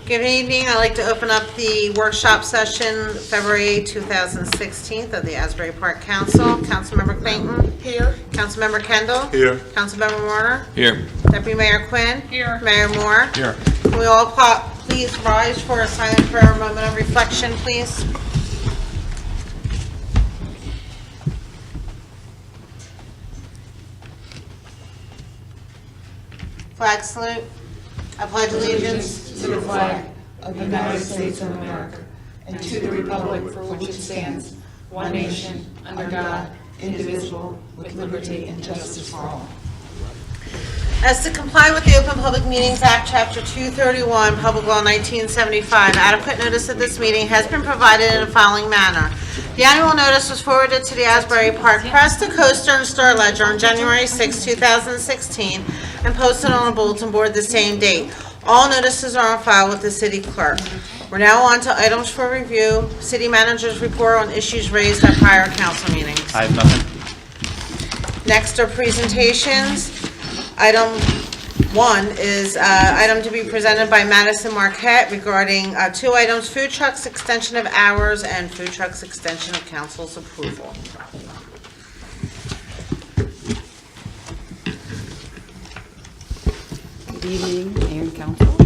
Good evening. I'd like to open up the workshop session, February 8, 2016, of the Asbury Park Council. Councilmember Clayton? Here. Councilmember Kendall? Here. Councilmember Warner? Here. Deputy Mayor Quinn? Here. Mayor Moore? Here. Can we all please rise for a silent prayer, moment of reflection, please? Flag salute. I pledge allegiance To the flag of the United States of America and to the republic for which it stands, one nation, under God, indivisible, with liberty and justice for all. As to comply with the Open Public Meetings Act, Chapter 231, Public Law 1975, adequate notice of this meeting has been provided in the following manner. The annual notice was forwarded to the Asbury Park Press, the Coaster, and Star Ledger on January 6, 2016, and posted on a bulletin board the same date. All notices are on file with the city clerk. We're now on to items for review. City manager's report on issues raised at prior council meetings. I have nothing. Next are presentations. Item 1 is item to be presented by Madison Marquette regarding 2 items, food trucks extension of hours and food trucks extension of council's approval. Good evening, Mayor and Council.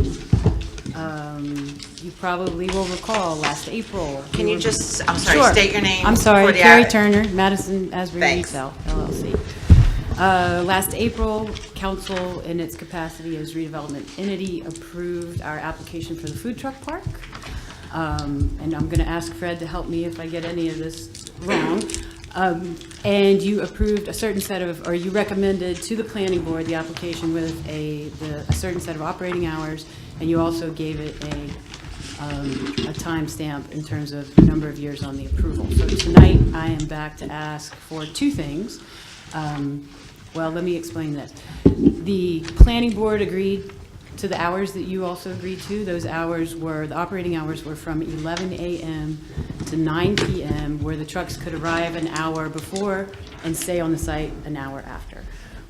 You probably will recall last April. Can you just, I'm sorry, Sure. state your name? I'm sorry, for the Carrie ad- Turner, Madison Asbury Thanks. Retail, LLC. Last April, Council, in its capacity as redevelopment entity, approved our application for the food truck park. And I'm going to ask Fred to help me if I get any of this wrong. And you approved a certain set of, or you recommended to the planning board the application with a certain set of operating hours, and you also gave it a timestamp in terms of the number of years on the approval. So tonight, I am back to ask for 2 things. Well, let me explain this. The planning board agreed to the hours that you also agreed to. Those hours were, the operating hours were from 11 a.m. to 9 p.m., where the trucks could arrive an hour before and stay on the site an hour after.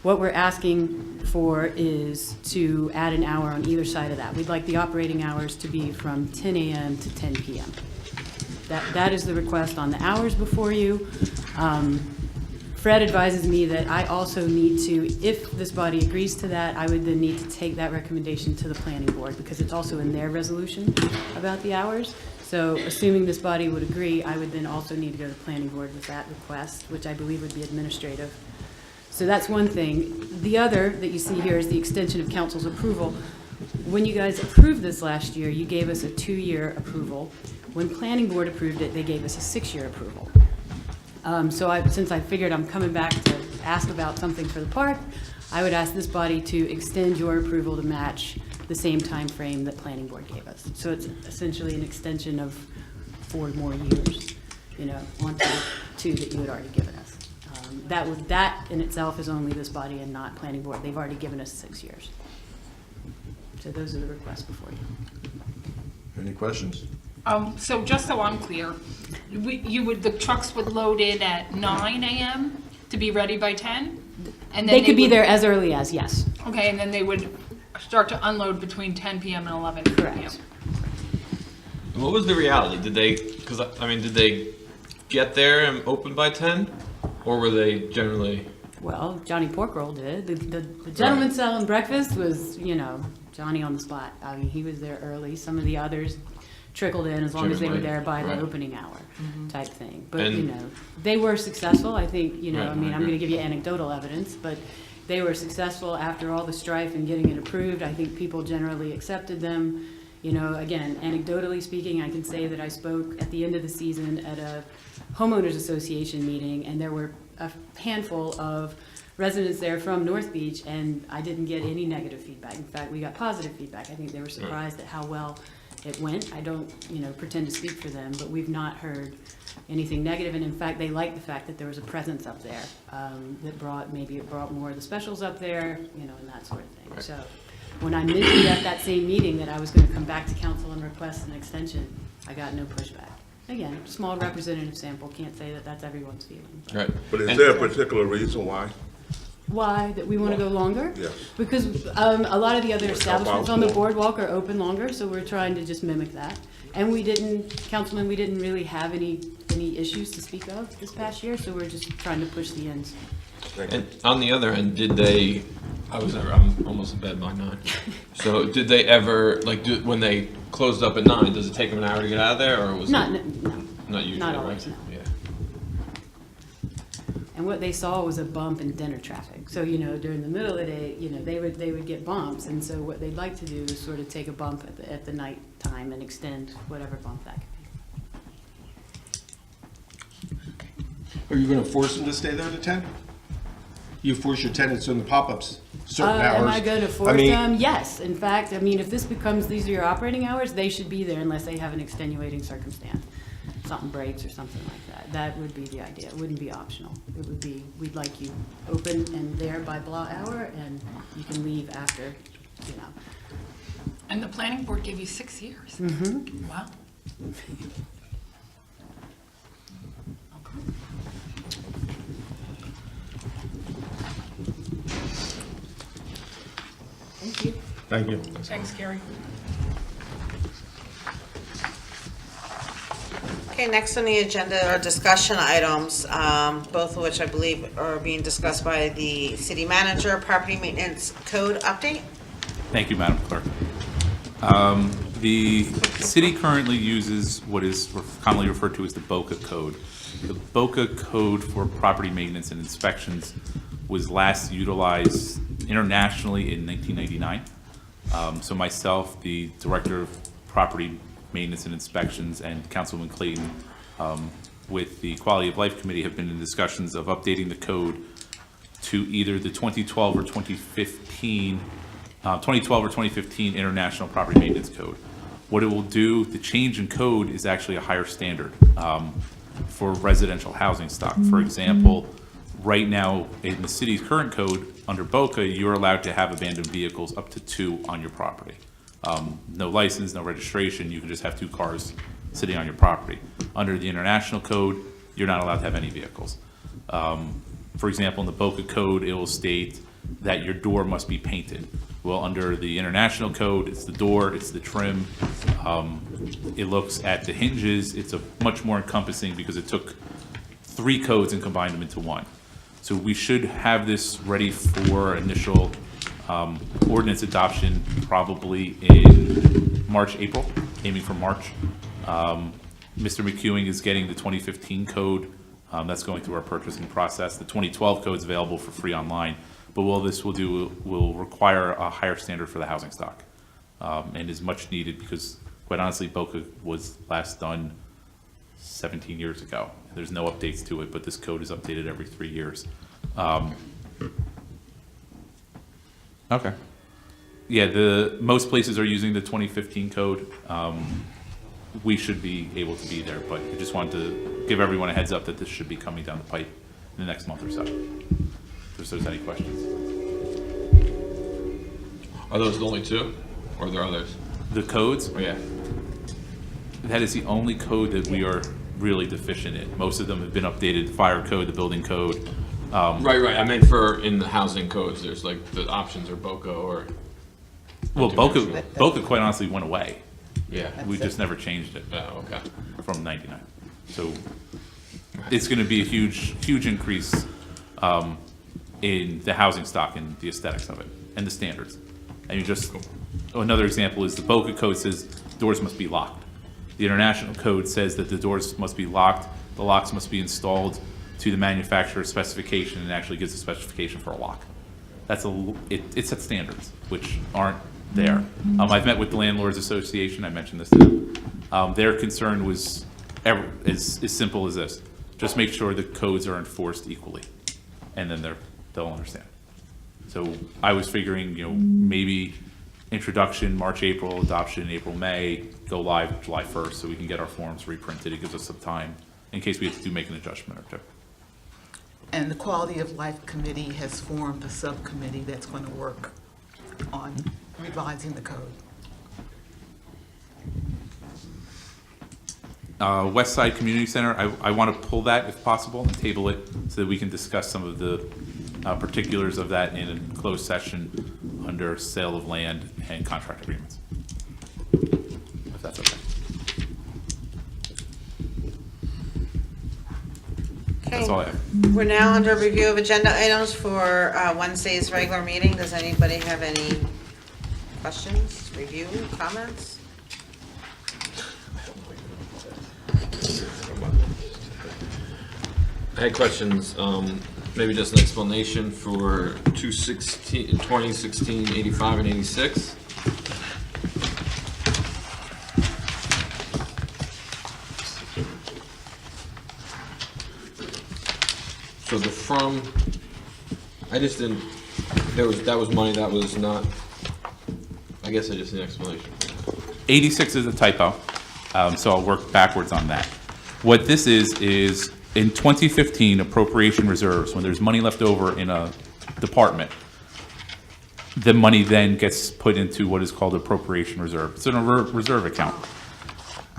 What we're asking for is to add an hour on either side of that. We'd like the operating hours to be from 10 a.m. to 10 p.m. That is the request on the hours before you. Fred advises me that I also need to, if this body agrees to that, I would then need to take that recommendation to the planning board because it's also in their resolution about the hours. So assuming this body would agree, I would then also need to go to the planning board with that request, which I believe would be administrative. So that's one thing. The other that you see here is the extension of council's approval. When you guys approved this last year, you gave us a 2-year approval. When planning board approved it, they gave us a 6-year approval. Since I figured I'm coming back to ask about something for the park, I would ask this body to extend your approval to match the same time frame that planning board gave us. So it's essentially an extension of 4 more years, on top of 2 that you had already given us. That in itself is only this body and not planning board. They've already given us 6 years. So those are the requests before you. Any questions? So just so I'm clear, the trucks would load in at 9 a.m. to be ready by 10? And then They could be there as early as, yes. Okay, and then they would start to unload between 10 p.m. and 11 p.m. Correct. What was the reality? Did they get there and open by 10? Or were they generally? Well, Johnny Porkroll did. The gentleman selling breakfast was, Johnny on the spot. I mean, he was there early. Some of the others trickled in as long as they were there by the opening hour type thing. But, they were successful. I think, I'm going to give you anecdotal evidence, but they were successful after all the strife in getting it approved. I think people generally accepted them. Again, anecdotally speaking, I can say that I spoke at the end of the season at a homeowners association meeting, and there were a handful of residents there from North Beach, and I didn't get any negative feedback. In fact, we got positive feedback. I think they were surprised at how well it went. I don't, pretend to speak for them, but we've not heard anything negative. And in fact, they liked the fact that there was a presence up there that brought more of the specials up there, and that sort of thing. Right. So when I mentioned at that same meeting that I was going to come back to council and request an extension, I got no pushback. Again, small representative sample, can't say that that's everyone's feeling. Right. But is there a particular reason why? why that we want to go longer. Yes. Because a lot of the other establishments on the more. boardwalk are open longer, so we're trying to just mimic that. And we didn't, Councilman, we didn't really have any issues to speak of this past year, so we're just trying to push the ends. And on the other end, did they? I'm almost in bed by 9. So did they ever when they closed up at 9? Does it take them an hour to get out of there, or was Not, it no. not usually? Not always, right? no. Yeah. And what they saw was a bump in dinner traffic. So, during the middle of the day, they would get bumps. And so what they'd like to do is sort of take a bump at the night time and extend whatever bump that could be. Are you gonna force them to stay there to 10? You force your tenants in the pop-ups certain hours? Am I going to force mean, them? Yes. In fact, if these are your operating hours, they should be there unless they have an extenuating circumstance. Something breaks or something like that. That would be the idea. It wouldn't be optional. It would be, we'd like you open and there by block hour, and you can leave after. And the planning board gave you 6 years? Wow. Thank you. Thank you. Thanks, Gary. Okay, next on the agenda are discussion items, both of which I believe are being discussed by the city manager. Property maintenance code update. Thank you, Madam Clerk. The city currently uses what is commonly referred to as the BOCA code. The BOCA code for property maintenance and inspections was last utilized internationally in 1999. So myself, the Director of Property Maintenance and Inspections, and Councilman Clayton with the Quality of Life Committee have been in discussions of updating the code to either the 2012 or 2015 International Property Maintenance Code. What it will do, the change in code is actually a higher standard for residential housing stock. For example, right now in the city's current code, under BOCA, you're allowed to have abandoned vehicles up to 2 on your property. No license, no registration, you can just have 2 cars sitting on your property. Under the international code, you're not allowed to have any vehicles. For example, in the BOCA code, it will state that your door must be painted. Well, under the international code, it's the door, it's the trim. It looks at the hinges. It's a much more encompassing because it took 3 codes and combined them into 1. So we should have this ready for initial ordinance adoption probably in March, April, aiming for March. Mr. McEwing is getting the 2015 code. That's going through our purchasing process. The 2012 code is available for free online. But what this will require a higher standard for the housing stock, and is much needed because, quite honestly, BOCA was last done 17 years ago. There's no updates to it, but this code is updated every 3 years. Okay. Yeah, most places are using the 2015 code. We should be able to be there, but I just wanted to give everyone a heads up that this should be coming down the pipe in the next month or so. If there's any questions. Are those the only 2, or are there others? The codes, Oh yeah. that is the only code that we are really deficient in. Most of them have been updated, the fire code, the building code. Right. I meant in the housing codes, there's the options are BOCA or. Well, International. BOCA quite honestly went away. Yeah. We just never changed it Oh, okay. from 99. So it's gonna be a huge increase in the housing stock and the aesthetics of it and the standards. And another example is the BOCA code says doors must be locked. The international code says that the doors must be locked, the locks must be installed to the manufacturer's specification, and actually gives a specification for a lock. It sets standards, which aren't there. I've met with the Landlords Association, I mentioned this to them. Their concern was as simple as this: just make sure the codes are enforced equally, and then they'll understand. So I was figuring, maybe introduction March, April, adoption April, May, go live July 1st, so we can get our forms reprinted. It gives us some time in case we have to make an adjustment or 2. And the Quality of Life Committee has formed a subcommittee that's going to work on revising the code. West Side Community Center, I want to pull that if possible and table it so that we can discuss some of the particulars of that in a closed session under sale of land and contract agreements. If that's okay. That's all I have. We're now under review of agenda items for Wednesday's regular meeting. Does anybody have any questions, review, comments? I had questions, maybe just an explanation for 2016, 85, and 86. So I just didn't, that was money that was not, I guess I just need an explanation. 86 is a typo, so I'll work backwards on that. What this is in 2015 appropriation reserves, when there's money left over in a department, the money then gets put into what is called appropriation reserve. It's in a reserve account.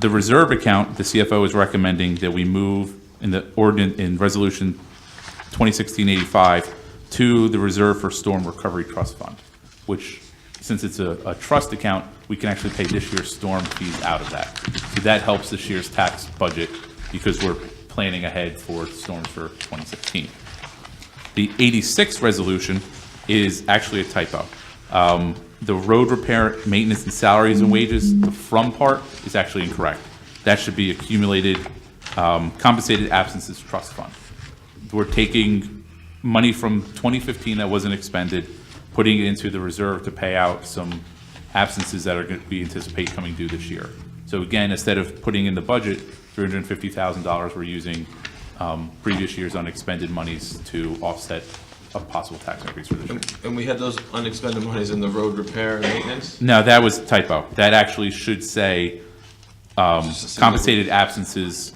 The reserve account, the CFO is recommending that we move in the ordinance, in resolution 2016-85 to the reserve for storm recovery trust fund, which, since it's a trust account, we can actually pay this year's storm fees out of that. So that helps this year's tax budget because we're planning ahead for storms for 2016. The 86 resolution is actually a typo. The road repair, maintenance, and salaries and wages, the from part is actually incorrect. That should be accumulated, compensated absences trust fund. We're taking money from 2015 that wasn't expended, putting it into the reserve to pay out some absences that are going to be anticipate coming due this year. So again, instead of putting in the budget $350,000, we're using previous year's unexpended monies to offset a possible tax increase for this year. And we had those unexpended monies in the road repair and maintenance? No, that was a typo. That actually should say compensated absences.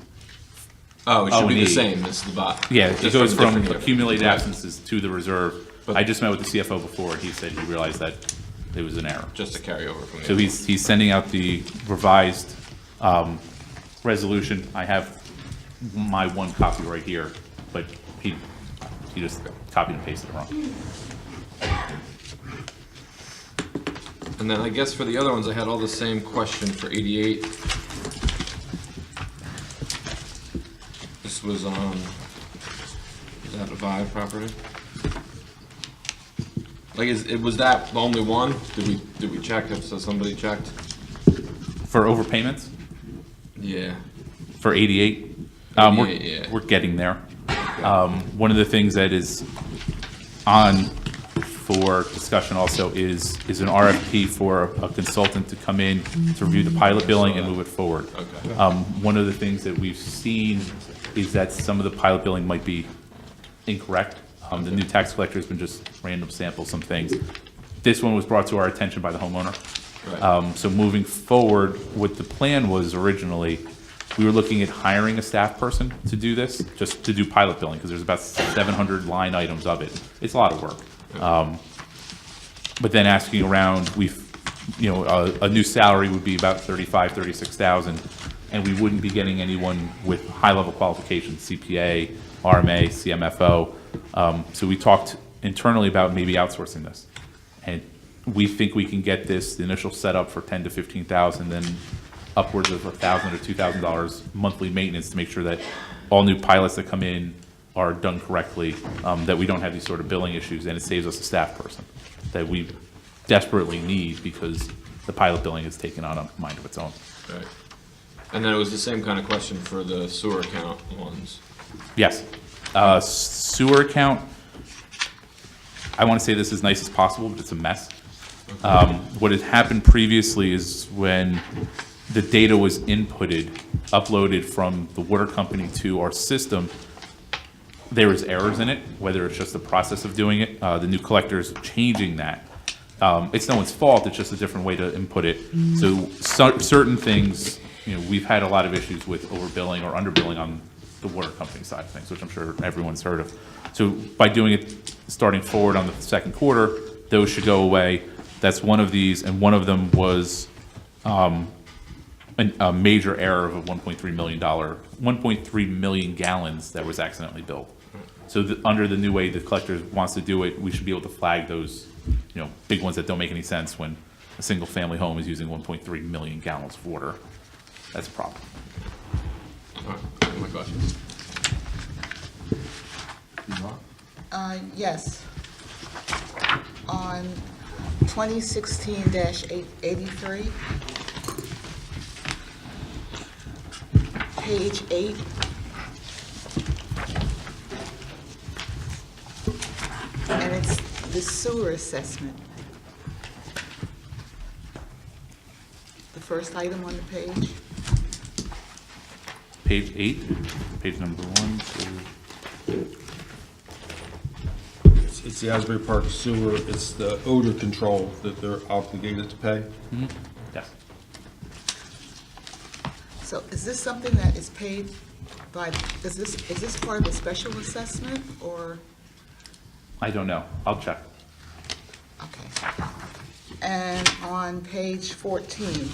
Oh, it should be the O&E. same as the bot. Yeah, it goes from different year. accumulated Right. absences to the reserve. I just met with the CFO before, and he said he realized that it was an error. Just a carryover from the So other. he's sending out the revised resolution. I have my one copy right here, but he just copied and pasted it wrong. And then I guess for the other ones, I had all the same question for 88. This was on, is that a Vive property? Like, was that the only one? Did we check if somebody checked? For overpayments, Yeah. for 88, 88, yeah. we're getting there. One of the things that is on for discussion also is an RFP for a consultant to come in to review the pilot billing and move it forward. Okay. One of the things that we've seen is that some of the pilot billing might be incorrect. The new tax collector has been just random sample some things. This one was brought to our attention by the homeowner. Right. So moving forward, what the plan was originally, we were looking at hiring a staff person to do this, just to do pilot billing, because there's about 700 line items of it. It's a lot of work. But then asking around, a new salary would be about 36,000, and we wouldn't be getting anyone with high-level qualifications, CPA, RMA, CMFO. So we talked internally about maybe outsourcing this. And we think we can get this, the initial setup for 10 to 15,000, then upwards of $1,000 or $2,000 monthly maintenance to make sure that all new pilots that come in are done correctly, that we don't have these sort of billing issues, and it saves us a staff person that we desperately need because the pilot billing has taken on a mind of its own. Right. And then it was the same kind of question for the sewer account ones. Yes. Sewer account, I want to say this as nice as possible, but it's a mess. What had happened previously is when the data was uploaded from the water company to our system, there was errors in it, whether it's just the process of doing it. The new collector is changing that. It's no one's fault, it's just a different way to input it. So certain things, we've had a lot of issues with overbilling or underbilling on the water company side of things, which I'm sure everyone's heard of. So by doing it starting forward on the second quarter, those should go away. That's one of these, and one of them was a major error of a $1.3 million gallons that was accidentally billed. So under the new way the collector wants to do it, we should be able to flag those, big ones that don't make any sense when a single-family home is using 1.3 million gallons of water. That's a problem. All right, my questions. Yes. On 2016-83, page 8. And it's the sewer assessment. The first item on the page. Page 8, page number 1, 2. It's the Asbury Park sewer, it's the odor control that they're obligated to pay. Yes. So is this something that is paid by, is this part of a special assessment or? I don't know. I'll check. Okay. And on page 14,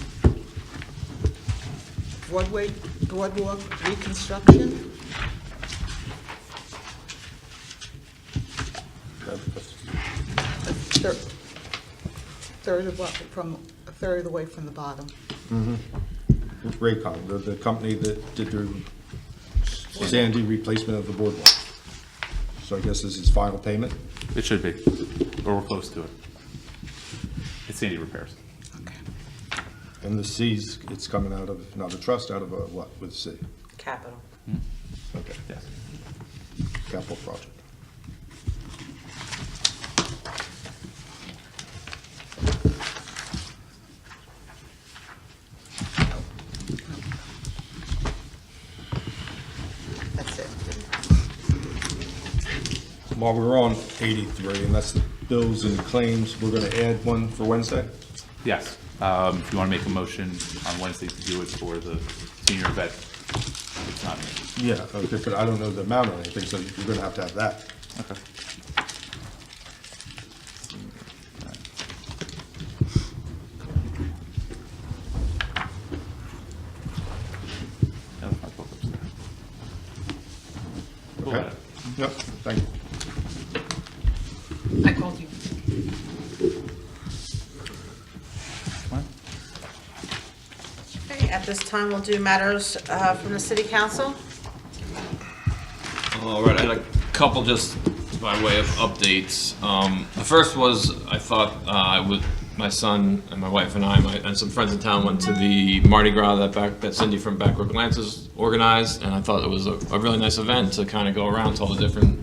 boardwalk reconstruction, a third of the way from the bottom. Raycon, the company that did the sandy replacement of the boardwalk. So I guess this is final payment? It should be, or we're close to it. It's Sandy Repairs. Okay. And the C's, it's coming out of, not a trust, out of a what with C? Capital. Okay, Yes. capital project. That's it. While we're on 83, and that's the bills and claims, we're gonna add one for Wednesday? Yes. If you want to make a motion on Wednesday to do it for the senior vet, it's not here. Yeah, okay, but I don't know the amount or anything, so you're gonna have that. Okay. Yeah, that's my book upstairs. Cool. Okay? Yep, thank you. I called you. Okay, at this time, we'll do matters from the city council. All right, I had a couple just by way of updates. The first was, I thought my son and my wife and I and some friends in town went to the Mardi Gras that Cindy from Backward Glances organized, and I thought it was a really nice event to kind of go around to all the different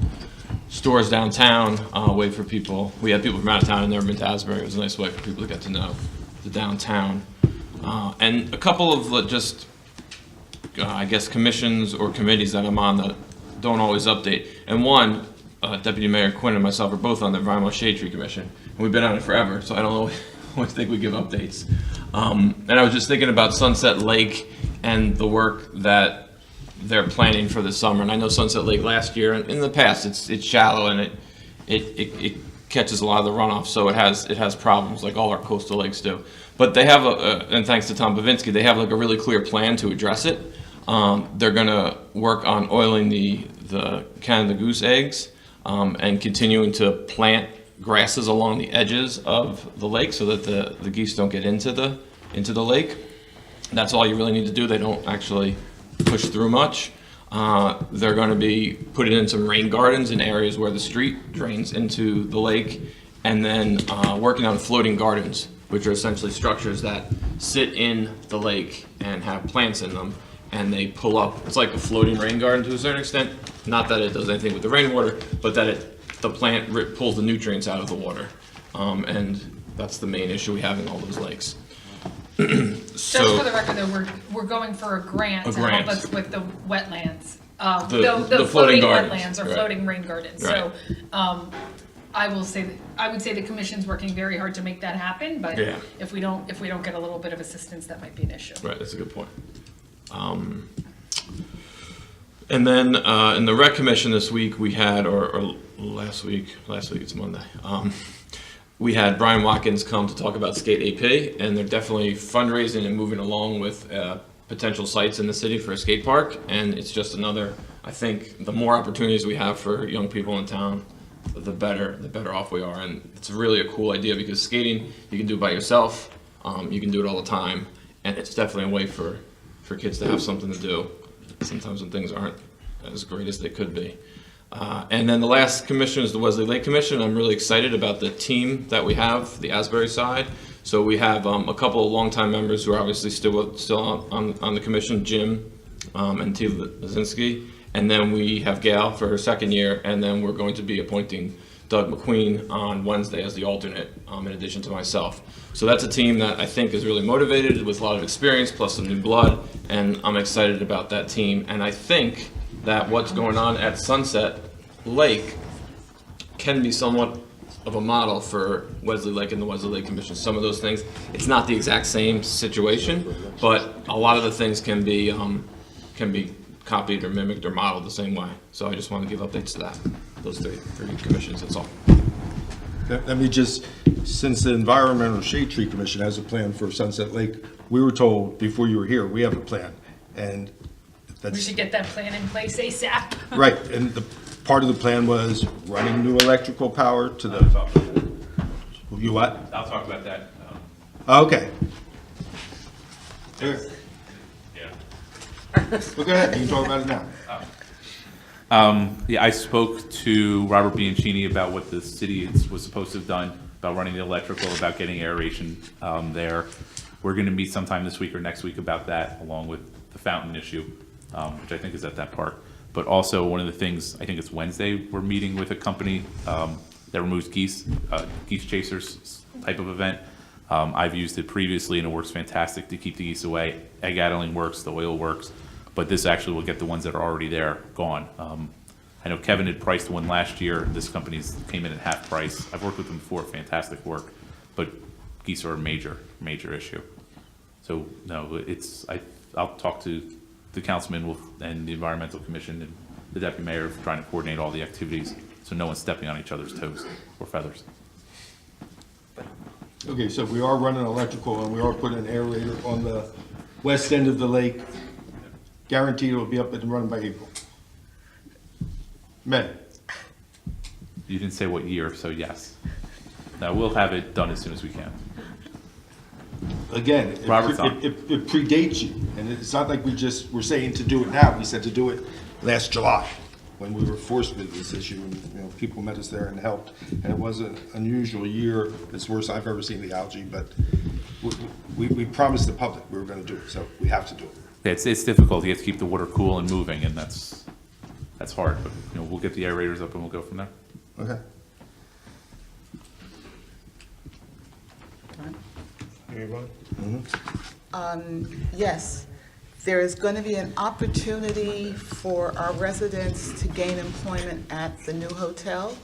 stores downtown, wait for people. We had people from out of town and never been to Asbury. It was a nice way for people to get to know the downtown. And a couple of just, I guess, commissions or committees that I'm on that don't always update. And one, Deputy Mayor Quinn and myself are both on the Environmental Shade Tree Commission. And we've been on it forever, so I don't always think we give updates. And I was just thinking about Sunset Lake and the work that they're planning for the summer. And I know Sunset Lake last year, and in the past, it's shallow and it catches a lot of the runoff, so it has problems like all our coastal lakes do. But they have and thanks to Tom Bavinski, they have like a really clear plan to address it. They're gonna work on oiling the Canada goose eggs and continuing to plant grasses along the edges of the lake so that the geese don't get into the lake. That's all you really need to do. They don't actually push through much. They're going to be putting in some rain gardens in areas where the street drains into the lake, and then working on floating gardens, which are essentially structures that sit in the lake and have plants in them, and they pull up. It's like a floating rain garden to a certain extent. Not that it does anything with the rainwater, but that the plant pulls the nutrients out of the water, and that's the main issue we have in all those lakes. Just for the record, though, we're going for a grant to help us with the wetlands. The floating gardens, wetlands or right. floating rain gardens. Right. So, I would say the commission's working very hard to make that happen, but Yeah. if we don't get a little bit of assistance, that might be an issue. Right, that's a good point. And then in the rec commission this week we had, or last week it's Monday, we had Brian Watkins come to talk about Skate AP, and they're definitely fundraising and moving along with potential sites in the city for a skate park, and it's just another I think the more opportunities we have for young people in town, the better off we are. And it's really a cool idea because skating, you can do it by yourself, you can do it all the time, and it's definitely a way for kids to have something to do sometimes when things aren't as great as they could be. And then the last commission is the Wesley Lake Commission. I'm really excited about the team that we have, the Asbury side. So we have a couple of longtime members who are obviously still on the commission, Jim and T. Lazinski. And then we have Gail for her second year, and then we're going to be appointing Doug McQueen on Wednesday as the alternate, in addition to myself. So that's a team that I think is really motivated with a lot of experience, plus some new blood, and I'm excited about that team. And I think that what's going on at Sunset Lake can be somewhat of a model for Wesley Lake and the Wesley Lake Commission. Some of those things, it's not the exact same situation, but a lot of the things can be copied or mimicked or modeled the same way. So I just want to give updates to that, those three commissions, that's all. Let me just, since the Environmental Shade Tree Commission has a plan for Sunset Lake, we were told before you were here, we have a plan, and that's. We should get that plan in place ASAP. Right, and the part of the plan was running new electrical power to the. You what? I'll talk about that. Okay. Yeah. Well, go ahead, you can talk about it now. Yeah, I spoke to Robert Bianchini about what the city was supposed to have done, about running the electrical, about getting aeration there. We're going to meet sometime this week or next week about that, along with the fountain issue, which I think is at that park. But also, one of the things, I think it's Wednesday, we're meeting with a company that removes geese chasers type of event. I've used it previously, and it works fantastic to keep the geese away. Egg addling works, the oil works, but this actually will get the ones that are already there gone. I know Kevin had priced one last year. This company's came in at half price. I've worked with them before, fantastic work, but geese are a major issue. So no, I'll talk to the councilman and the environmental commission and the deputy mayor trying to coordinate all the activities so no one's stepping on each other's toes or feathers. Okay, so we are running electrical and we are putting an aerator on the west end of the lake. Guaranteed it will be up and running by April. May. You didn't say what year, so yes. Now, we'll have it done as soon as we can. Again, it predates you, and it's not like we're saying to do it now. We said to do it last July when we were forced with this issue, and people met us there and helped. And it was an unusual year. It's the worst I've ever seen the algae, but we promised the public we were going to do it, so we have to do it. Yeah, it's difficult. You have to keep the water cool and moving, and that's hard. But we'll get the aerators up and we'll go from there. Okay. Yes, there is going to be an opportunity for our residents to gain employment at the new hotel.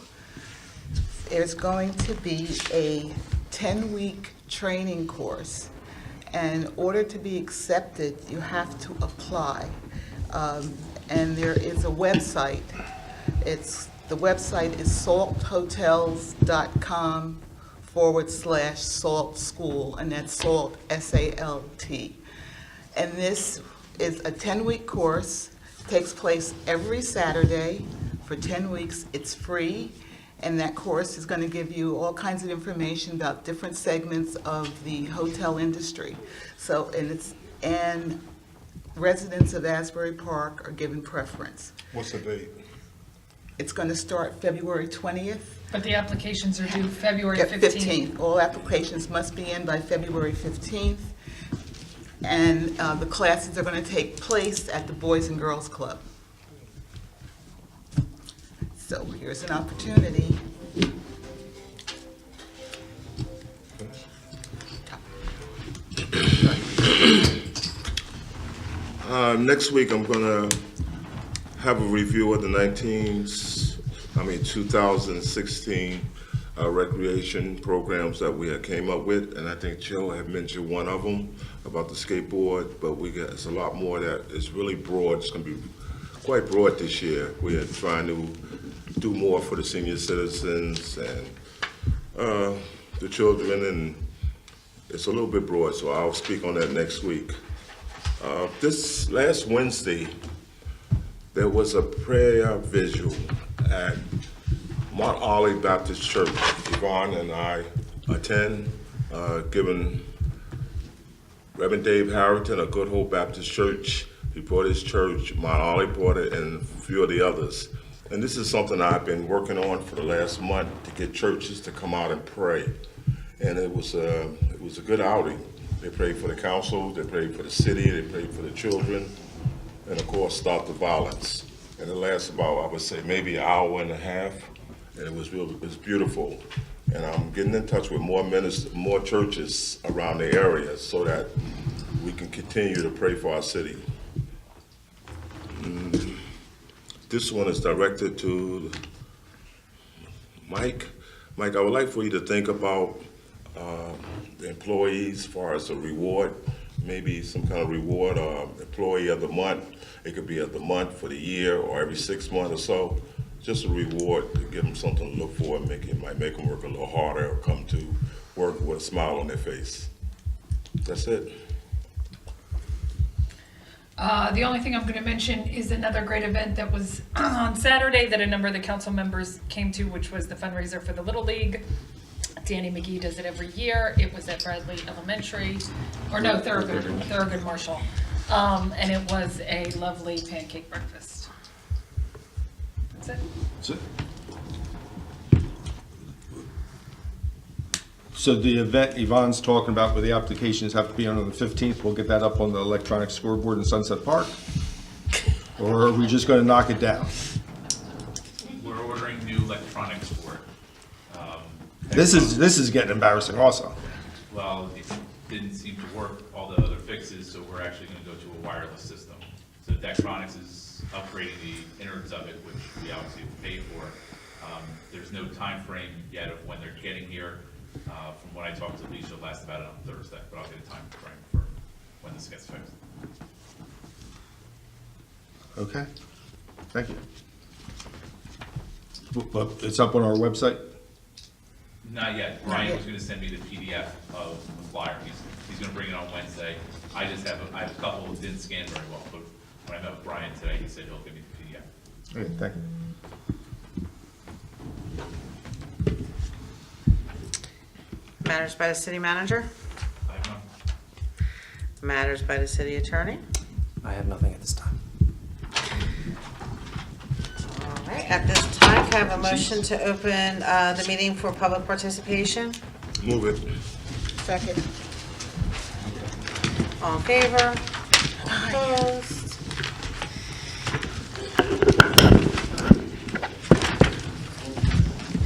There's going to be a 10-week training course. And in order to be accepted, you have to apply. And there is a website. The website is salthotels.com/SALT school, and that's SALT, S-A-L-T. And this is a 10-week course, takes place every Saturday for 10 weeks. It's free, and that course is going to give you all kinds of information about different segments of the hotel industry. So, and residents of Asbury Park are given preference. What's the date? It's going to start February 20th. But the applications are due February 15th. All applications must be in by February 15th. And the classes are going to take place at the Boys and Girls Club. So here's an opportunity. Next week, I'm gonna have a review of the 2016 recreation programs that we had came up with, and I think Joe had mentioned one of them about the skateboard, but it's a lot more that is really broad. It's gonna be quite broad this year. We are trying to do more for the senior citizens and the children, and it's a little bit broad, so I'll speak on that next week. This last Wednesday, there was a prayer visual at Mount Olive Baptist Church. Yvonne and I attend, giving Reverend Dave Harrington of Good Hope Baptist Church. He brought his church, Mount Olive brought it, and a few of the others. And this is something I've been working on for the last month to get churches to come out and pray. And it was a good outing. They prayed for the council, they prayed for the city, they prayed for the children, and of course, stop the violence. And it lasted about, I would say, maybe an hour and a half, and it was beautiful. And I'm getting in touch with more churches around the area so that we can continue to pray for our city. This one is directed to Mike. Mike, I would like for you to think about the employees as far as a reward, maybe some kind of reward, employee of the month. It could be of the month, for the year, or every 6 months or so. Just a reward to give them something to look for, and might make them work a little harder or come to work with a smile on their face. That's it. The only thing I'm going to mention is another great event that was on Saturday that a number of the council members came to, which was the fundraiser for the Little League. Danny McGee does it every year. It was at Bradley Elementary, or no, Thurgood Marshall. And it was a lovely pancake breakfast. That's it. That's it. So the event Yvonne's talking about where the applications have to be on the 15th, we'll get that up on the electronic scoreboard in Sunset Park? Or are we just gonna knock it down? We're ordering new electronics for it. This is getting embarrassing also. Well, it didn't seem to work, all the other fixes, so we're actually gonna go to a wireless system. So Daktronics is upgrading the innards of it, which we obviously have to pay for. There's no time frame yet of when they're getting here. From what I talked to Lisa last about it on Thursday, but I'll get a time frame for when this gets fixed. Okay, thank you. But it's up on our website? Not yet. Brian was gonna send me the PDF of the flyer. He's gonna bring it on Wednesday. I have a couple that didn't scan very well, but when I met with Brian today, he said he'll give me the PDF. Okay, thank you. Matters by the city manager? I have none. Matters by the city attorney? I have nothing at this time. All right, at this time, can I have a motion to open the meeting for public participation? Move it. Second. All in favor? Opposed?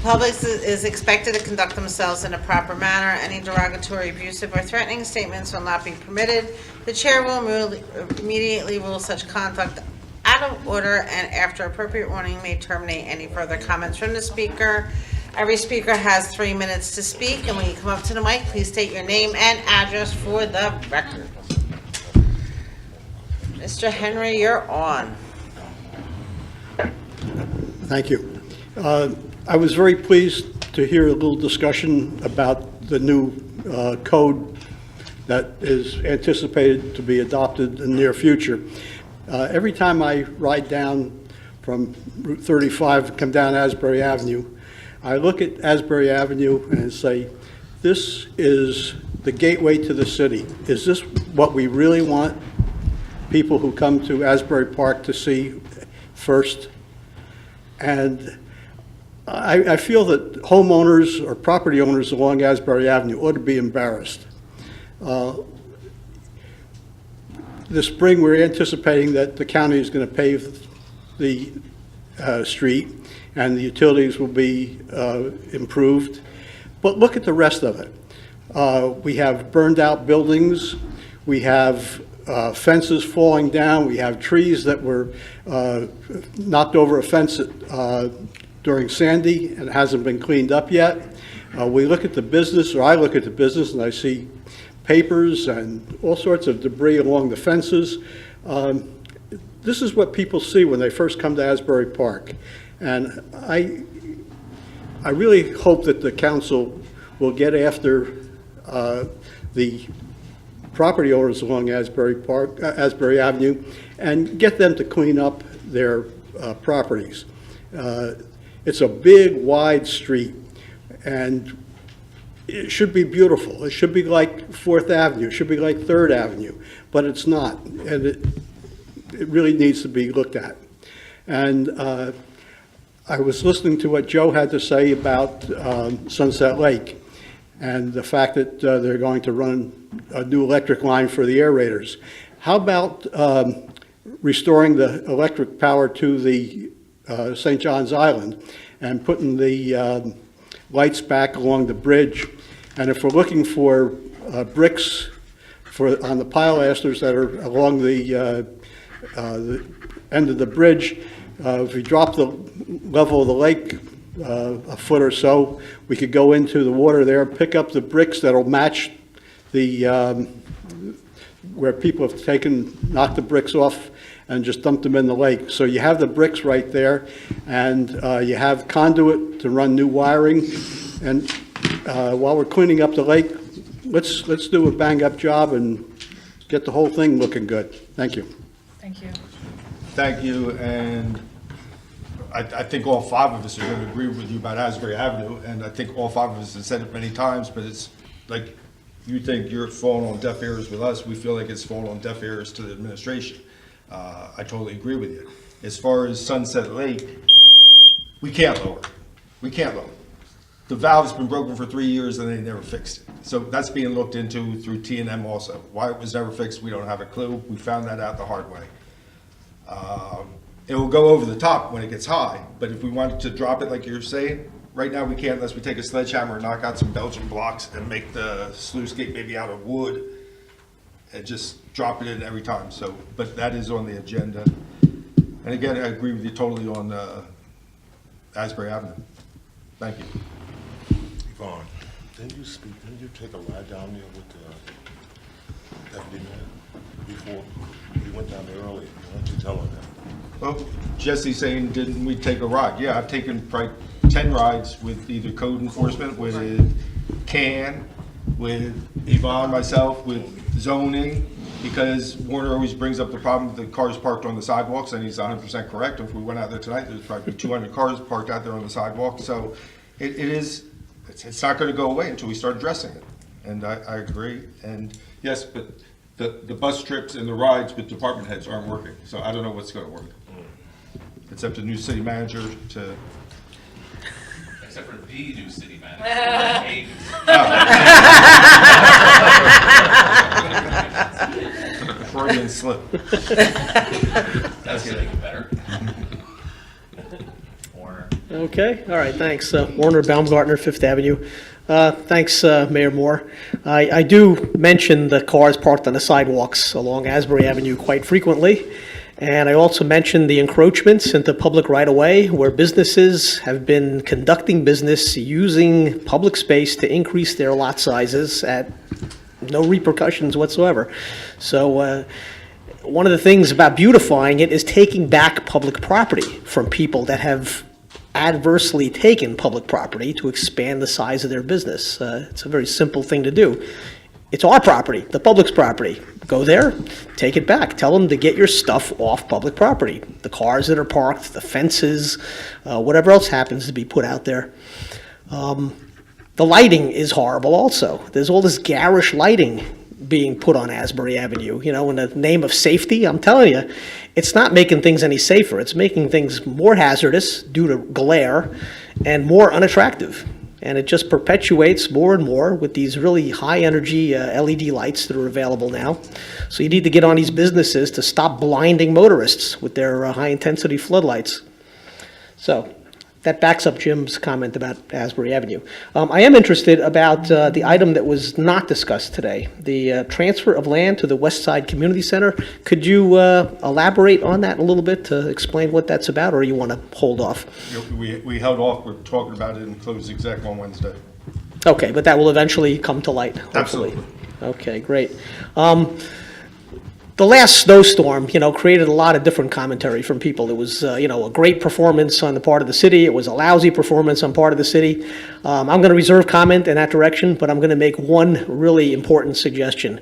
Public is expected to conduct themselves in a proper manner. Any derogatory, abusive, or threatening statements will not be permitted. The chair will immediately rule such conduct out of order, and after appropriate warning, may terminate any further comments from the speaker. Every speaker has 3 minutes to speak, and when you come up to the mic, please state your name and address for the record. Mr. Henry, you're on. Thank you. I was very pleased to hear a little discussion about the new code that is anticipated to be adopted in the near future. Every time I ride down from Route 35 and come down Asbury Avenue, I look at Asbury Avenue and say, this is the gateway to the city. Is this what we really want people who come to Asbury Park to see first? And I feel that homeowners or property owners along Asbury Avenue ought to be embarrassed. This spring, we're anticipating that the county is going to pave the street and the utilities will be improved. But look at the rest of it. We have burned out buildings. We have fences falling down. We have trees that were knocked over a fence during Sandy and it hasn't been cleaned up yet. We look at the business, or I look at the business, and I see papers and all sorts of debris along the fences. This is what people see when they first come to Asbury Park. And I really hope that the council will get after the property owners along Asbury Avenue and get them to clean up their properties. It's a big, wide street, and it should be beautiful. It should be like Fourth Avenue, it should be like Third Avenue, but it's not, and it really needs to be looked at. And I was listening to what Joe had to say about Sunset Lake and the fact that they're going to run a new electric line for the aerators. How about restoring the electric power to the St. John's Island and putting the lights back along the bridge? And if we're looking for bricks on the pilasters that are along the end of the bridge, if we drop the level of the lake a foot or so, we could go into the water there, pick up the bricks that'll match the where people have knocked the bricks off and just dumped them in the lake. So you have the bricks right there, and you have conduit to run new wiring. And while we're cleaning up the lake, let's do a bang-up job and get the whole thing looking good. Thank you. Thank you. Thank you, and I think all five of us are going to agree with you about Asbury Avenue, and I think all five of us have said it many times, but it's like you think you're falling on deaf ears with us, we feel like it's falling on deaf ears to the administration. I totally agree with you. As far as Sunset Lake, we can't lower it. We can't lower it. The valve's been broken for 3 years and they never fixed it. So that's being looked into through T&M also. Why it was never fixed, we don't have a clue. We found that out the hard way. It will go over the top when it gets high, but if we wanted to drop it like you're saying, right now we can't unless we take a sledgehammer and knock out some Belgian blocks and make the sluice gate maybe out of wood and just drop it in every time. So, but that is on the agenda. And again, I agree with you totally on Asbury Avenue. Thank you. Yvonne, didn't you take a ride down there with the deputy mayor before? You went down there early. Why don't you tell her that? Well, Jesse's saying, didn't we take a ride? Yeah, I've taken probably 10 rides with either code enforcement, with CAN, with Yvonne, myself, with zoning, because Warner always brings up the problem with the cars parked on the sidewalks, and he's 100% correct. If we went out there tonight, there's probably 200 cars parked out there on the sidewalk. So it's not going to go away until we start addressing it. And I agree. And yes, but the bus trips and the rides with department heads aren't working. So I don't know what's going to work. It's up to new city manager to. Except for the new city manager. Freudian slip. That's getting better. Warner. Okay, all right, thanks. Warner Baumgartner, Fifth Avenue. Thanks, Mayor Moore. I do mention the cars parked on the sidewalks along Asbury Avenue quite frequently. And I also mentioned the encroachments into public right-of-way where businesses have been conducting business using public space to increase their lot sizes at no repercussions whatsoever. So one of the things about beautifying it is taking back public property from people that have adversely taken public property to expand the size of their business. It's a very simple thing to do. It's our property, the public's property. Go there, take it back. Tell them to get your stuff off public property. The cars that are parked, the fences, whatever else happens to be put out there. The lighting is horrible also. There's all this garish lighting being put on Asbury Avenue, you know, in the name of safety. I'm telling you, it's not making things any safer. It's making things more hazardous due to glare and more unattractive. And it just perpetuates more and more with these really high-energy LED lights that are available now. So you need to get on these businesses to stop blinding motorists with their high-intensity floodlights. So that backs up Jim's comment about Asbury Avenue. I am interested about the item that was not discussed today, the transfer of land to the West Side Community Center. Could you elaborate on that a little bit to explain what that's about, or you want to hold off? We held off. We're talking about it in closed exec on Wednesday. Okay, but that will eventually come to light, hopefully. Absolutely. Okay, great. The last snowstorm, you know, created a lot of different commentary from people. It was, you know, a great performance on the part of the city. It was a lousy performance on part of the city. I'm going to reserve comment in that direction, but I'm going to make one really important suggestion.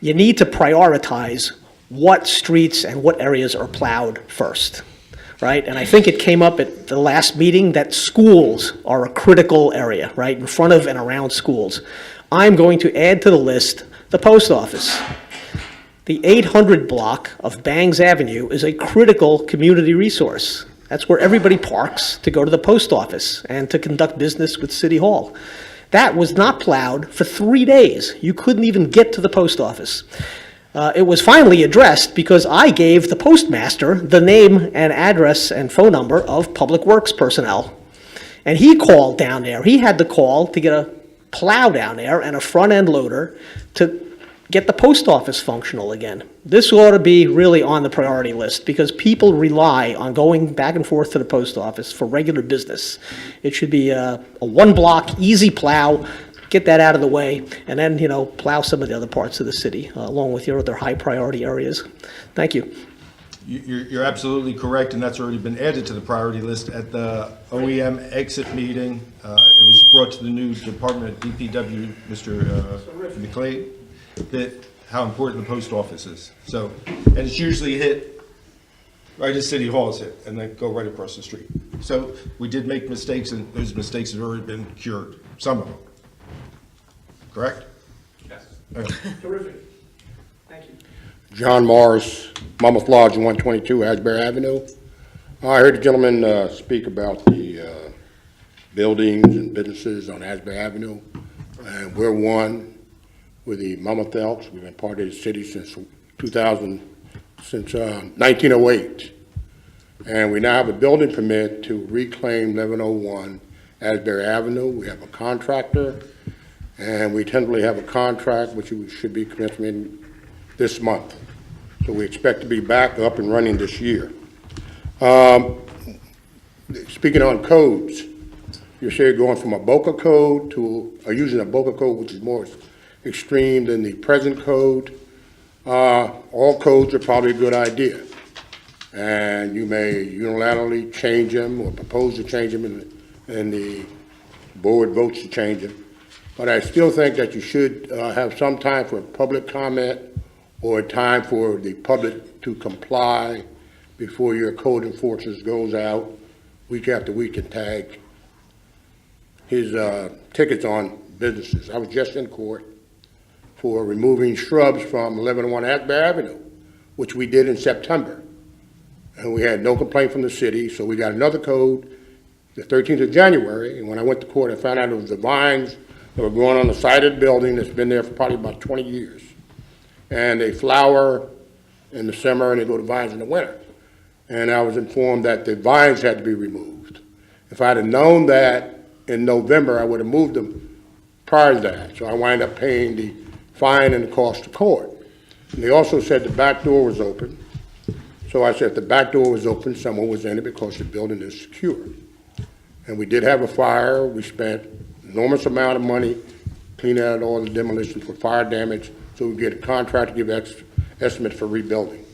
You need to prioritize what streets and what areas are plowed first. right? And I think it came up at the last meeting that schools are a critical area, right, in front of and around schools. I'm going to add to the list the post office. The 800 block of Bangs Avenue is a critical community resource. That's where everybody parks to go to the post office and to conduct business with City Hall. That was not plowed for 3 days. You couldn't even get to the post office. It was finally addressed because I gave the postmaster the name and address and phone number of Public Works personnel. And he called down there. He had the call to get a plow down there and a front-end loader to get the post office functional again. This ought to be really on the priority list because people rely on going back and forth to the post office for regular business. It should be a one-block, easy plow, get that out of the way, and then, plow some of the other parts of the city, along with your other high-priority areas. Thank you. You're absolutely correct, and that's already been added to the priority list at the OEM exit meeting. It was brought to the new department at DPW, Mr. McClay, that how important the post office is. So, and it's usually hit right as City Hall is hit, and then go right across the street. So we did make mistakes, and those mistakes have already been cured, some of them. Correct? Yes. Okay. Terrific. Thank you. John Morris, Monmouth Lodge, 122 Asbury Avenue. I heard the gentleman speak about the buildings and businesses on Asbury Avenue, and we're one with the Monmouth Elks. We've been part of the city since 1908, and we now have a building permit to reclaim 1101 Asbury Avenue. We have a contractor, and we tentatively have a contract which we should be commencing this month. So we expect to be back up and running this year. Speaking on codes, you say going from a BOCA code to, or using a BOCA code which is more extreme than the present code. All codes are probably a good idea. And you may unilaterally change them or propose to change them and the board votes to change them. But I still think that you should have some time for public comment or time for the public to comply before your code enforcers goes out week after week and tag his tickets on businesses. I was just in court for removing shrubs from 1101 Asbury Avenue, which we did in September. And we had no complaint from the city, so we got another code the 13th of January, and when I went to court, I found out it was the vines that were growing on the side of the building that's been there for probably about 20 years. And they flower in the summer and they go to vines in the winter. And I was informed that the vines had to be removed. If I'd have known that in November, I would have moved them prior to that. So I wind up paying the fine and the cost of court. And they also said the back door was open. So I said if the back door was open, someone was in it because the building is secure. And we did have a fire. We spent an enormous amount of money cleaning out all the demolition for fire damage so we get a contract to give estimate for rebuilding.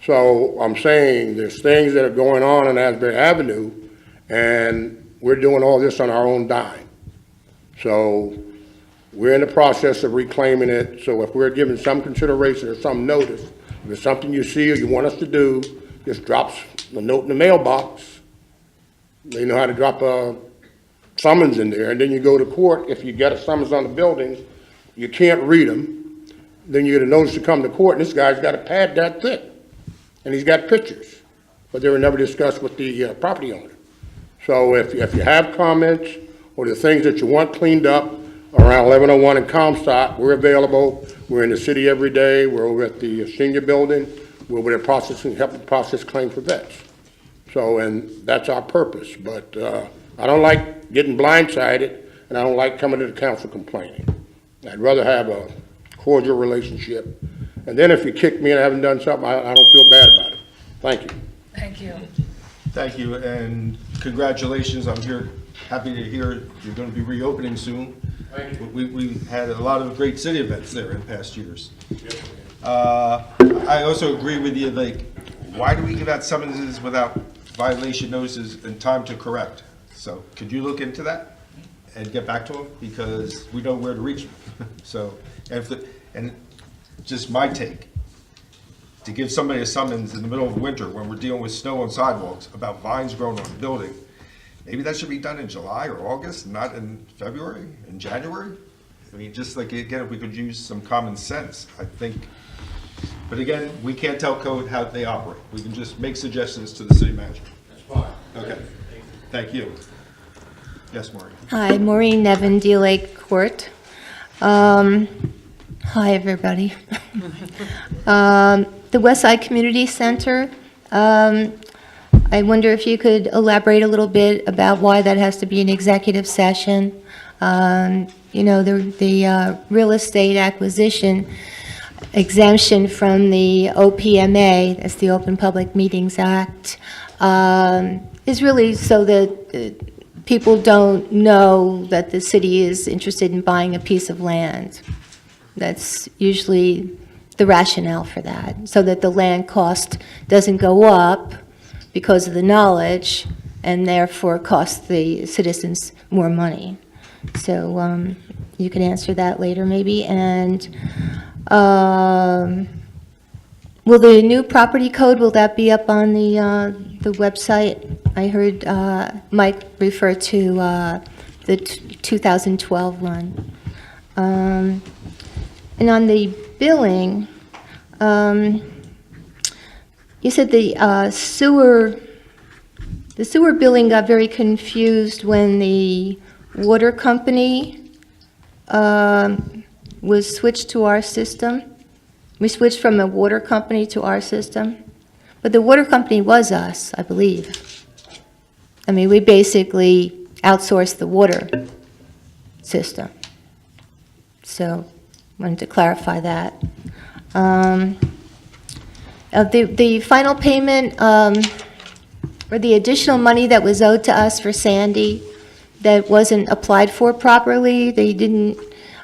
So I'm saying there's things that are going on Asbury Avenue, and we're doing all this on our own dime. So we're in the process of reclaiming it. So if we're given some consideration or some notice, if it's something you see or you want us to do, just drop a note in the mailbox. They know how to drop a summons in there, and then you go to court. If you get a summons on the building, you can't read them. Then you get a notice to come to court, and this guy's got a pad that thick, and he's got pictures, but they were never discussed with the property owner. So if you have comments or the things that you want cleaned up around 1101 and Comstock, we're available. We're in the city every day. We're over at the senior building. We're over there processing, helping process claims for vets. So, and that's our purpose. But I don't like getting blindsided, and I don't like coming to the council complaining. I'd rather have a cordial relationship. And then if you kick me and I haven't done something, I don't feel bad about it. Thank you. Thank you. Thank you, and congratulations. I'm happy to hear you're going to be reopening soon. Thank you. We've had a lot of great city events there in past years. I also agree with you, like, why do we give out summonses without violation notices and time to correct? So could you look into that and get back to them? Because we know where to reach them. So, and just my take, to give somebody a summons in the middle of winter when we're dealing with snow on sidewalks about vines growing on a building, maybe that should be done in July or August, not in February, in January? I mean, just like, again, if we could use some common sense, I think. But again, we can't tell code how they operate. We can just make suggestions to the city manager. That's fine. Okay, thank you. Yes, Maureen. Hi, Maureen Nevin, Deal Lake Court. Hi, everybody. The West Side Community Center, I wonder if you could elaborate a little bit about why that has to be an executive session. You know, the real estate acquisition exemption from the OPMA, that's the Open Public Meetings Act, is really so that people don't know that the city is interested in buying a piece of land. That's usually the rationale for that, so that the land cost doesn't go up because of the knowledge and therefore cost the citizens more money. So you can answer that later maybe. And will the new property code, will that be up on the website? I heard Mike refer to the 2012 one. And on the billing, you said the sewer billing got very confused when the water company was switched to our system. We switched from a water company to our system. But the water company was us, I believe. I mean, we basically outsourced the water system. So, wanted to clarify that. The final payment, or the additional money that was owed to us for Sandy that wasn't applied for properly, they didn't,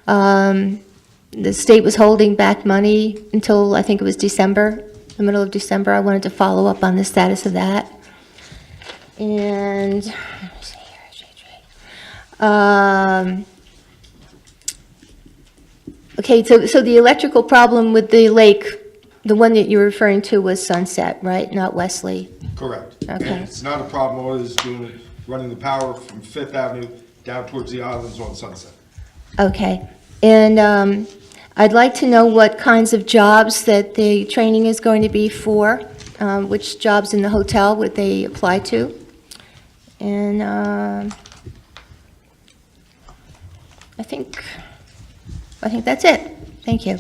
the state was holding back money until I think it was December, the middle of December. I wanted to follow up on the status of that. And, let me see here, okay, so the electrical problem with the lake, the one that you're referring to was Sunset, right? Not Wesley? Correct. Okay. And it's not a problem, all it is doing, running the power from Fifth Avenue down towards the islands on Sunset. Okay. And I'd like to know what kinds of jobs that the training is going to be for, which jobs in the hotel would they apply to? And I think that's it. Thank you.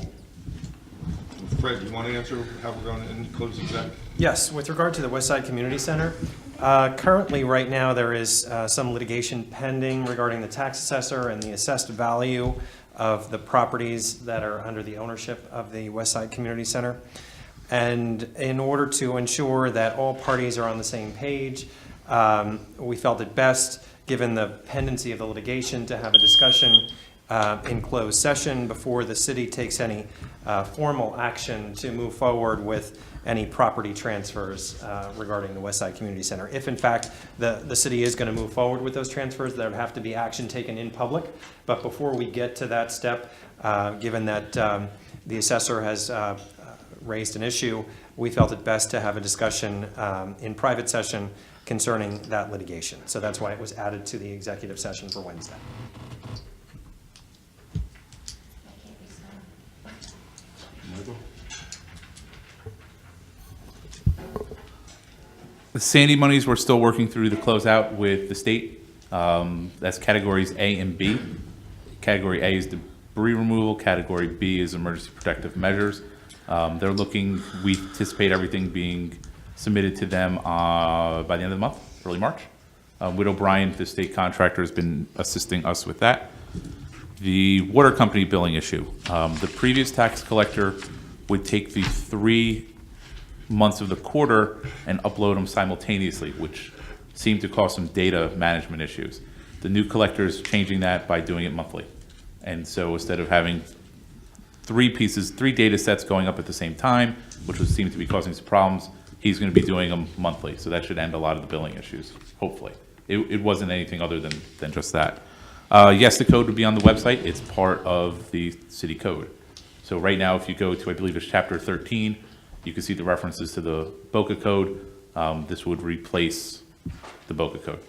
Fred, you want to answer how we're going to close exec? Yes, with regard to the West Side Community Center, currently, right now, there is some litigation pending regarding the tax assessor and the assessed value of the properties that are under the ownership of the West Side Community Center. And in order to ensure that all parties are on the same page, we felt it best, given the pendency of the litigation, to have a discussion in closed session before the city takes any formal action to move forward with any property transfers regarding the West Side Community Center. If in fact the city is going to move forward with those transfers, there would have to be action taken in public. But before we get to that step, given that the assessor has raised an issue, we felt it best to have a discussion in private session concerning that litigation. So that's why it was added to the executive session for Wednesday. The Sandy monies, we're still working through the closeout with the state. That's categories A and B. Category A is debris removal. Category B is emergency protective measures. They're looking, we anticipate everything being submitted to them by the end of the month, early March. Widow Bryant, the state contractor, has been assisting us with that. The water company billing issue. The previous tax collector would take the 3 months of the quarter and upload them simultaneously, which seemed to cause some data management issues. The new collector is changing that by doing it monthly. And so instead of having 3 data sets going up at the same time, which would seem to be causing some problems, he's going to be doing them monthly. So that should end a lot of the billing issues, hopefully. It wasn't anything other than just that. Yes, the code would be on the website. It's part of the city code. So right now, if you go to, I believe it's chapter 13, you can see the references to the Boca Code. This would replace the Boca Code.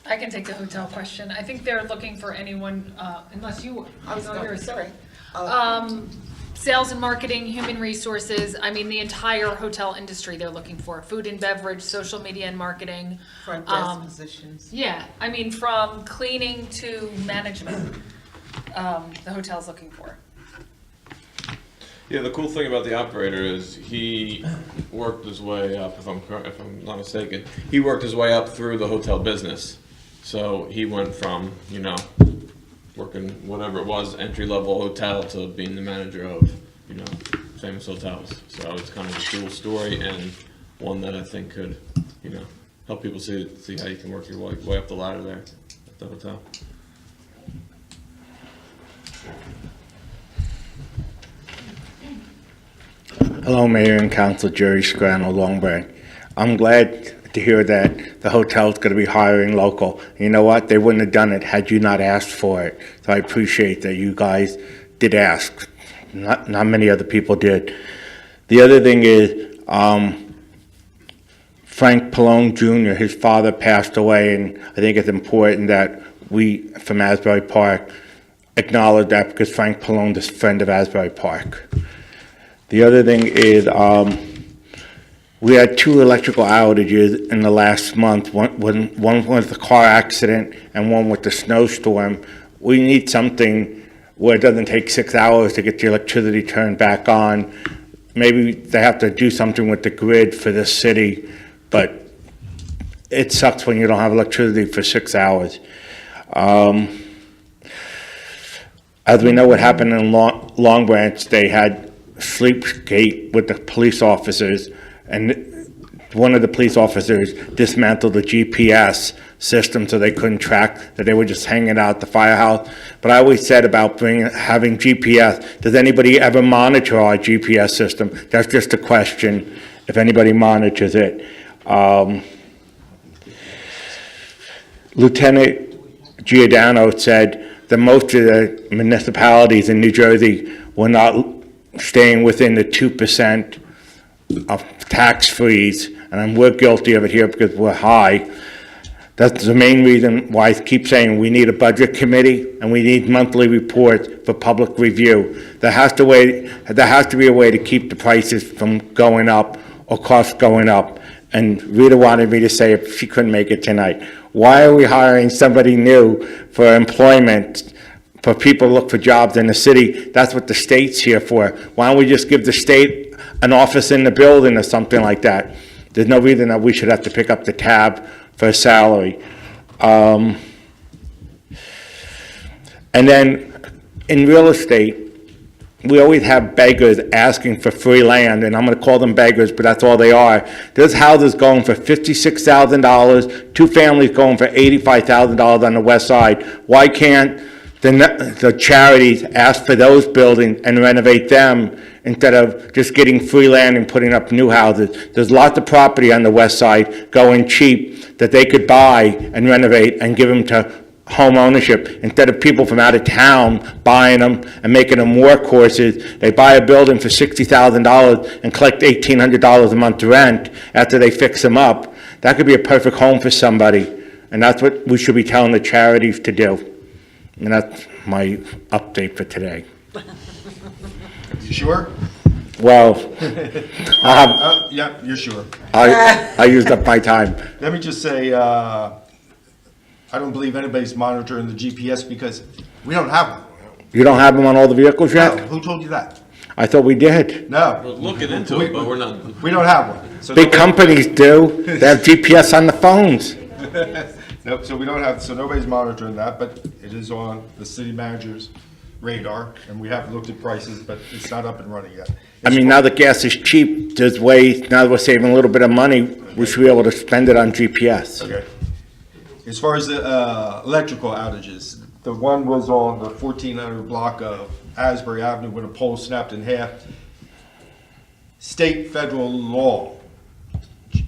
I can take the hotel question. I think they're looking for anyone, unless you, Sorry. sales and marketing, human resources, I mean, the entire hotel industry they're looking for, food and beverage, social media and marketing. Front desk positions. Yeah, I mean, from cleaning to management, the hotel's looking for. Yeah, the cool thing about the operator is he worked his way up, if I'm not mistaken, he worked his way up through the hotel business. So he went from, you know, working whatever it was, entry-level hotel, to being the manager of, you know, famous hotels. So it's kind of a cool story, and one that I think could, you know, help people see how you can work your way up the ladder there at the hotel. Hello, Mayor and Council, Jerry Scrano, Long Branch. I'm glad to hear that the hotel's going to be hiring local. You know what? They wouldn't have done it had you not asked for it. So I appreciate that you guys did ask. Not many other people did. The other thing is, Frank Pallone Jr., his father passed away, and I think it's important that we, from Asbury Park, acknowledge that, because Frank Pallone is a friend of Asbury Park. The other thing is, we had 2 electrical outages in the last month. One was the car accident and one with the snowstorm. We need something where it doesn't take 6 hours to get the electricity turned back on. Maybe they have to do something with the grid for this city, but it sucks when you don't have electricity for 6 hours. As we know what happened in Long Branch, they had Sleepgate with the police officers, and one of the police officers dismantled the GPS system so they couldn't track, that they were just hanging out at the firehouse. But I always said about having GPS, does anybody ever monitor our GPS system? That's just a question, if anybody monitors it. Lieutenant Giordano said that most of the municipalities in New Jersey were not staying within the 2% of tax freeze, and we're guilty of it here because we're high. That's the main reason why I keep saying we need a budget committee and we need monthly reports for public review. There has to be a way to keep the prices from going up or costs going up. And Rita wanted me to say if she couldn't make it tonight. Why are we hiring somebody new for employment, for people to look for jobs in the city? That's what the state's here for. Why don't we just give the state an office in the building or something like that? There's no reason that we should have to pick up the tab for a salary. And then in real estate, we always have beggars asking for free land, and I'm going to call them beggars, but that's all they are. There's houses going for $56,000, 2 families going for $85,000 on the west side. Why can't the charities ask for those buildings and renovate them instead of just getting free land and putting up new houses? There's lots of property on the west side going cheap that they could buy and renovate and give them to home ownership, instead of people from out of town buying them and making them workhorses. They buy a building for $60,000 and collect $1,800 a month rent after they fix them up. That could be a perfect home for somebody, and that's what we should be telling the charities to do. And that's my update for today. You sure? Well, Yeah, you're sure. I used up my time. Let me just say, I don't believe anybody's monitoring the GPS because we don't have one. You don't have them on all the vehicles No, yet? who told you that? I thought we did. No. We're looking into it, but we're not. We don't have one. So Big nobody- companies do. They have GPS on the phones. Nope, so we don't have, so nobody's monitoring that, but it is on the city manager's radar, and we have looked at prices, but it's not up and running yet. I mean, now that gas is cheap, there's ways, now that we're saving a little bit of money, we should be able to spend it on GPS. Okay. As far as the electrical outages, the one was on the 1400 block of Asbury Avenue when a pole snapped in half. State, federal law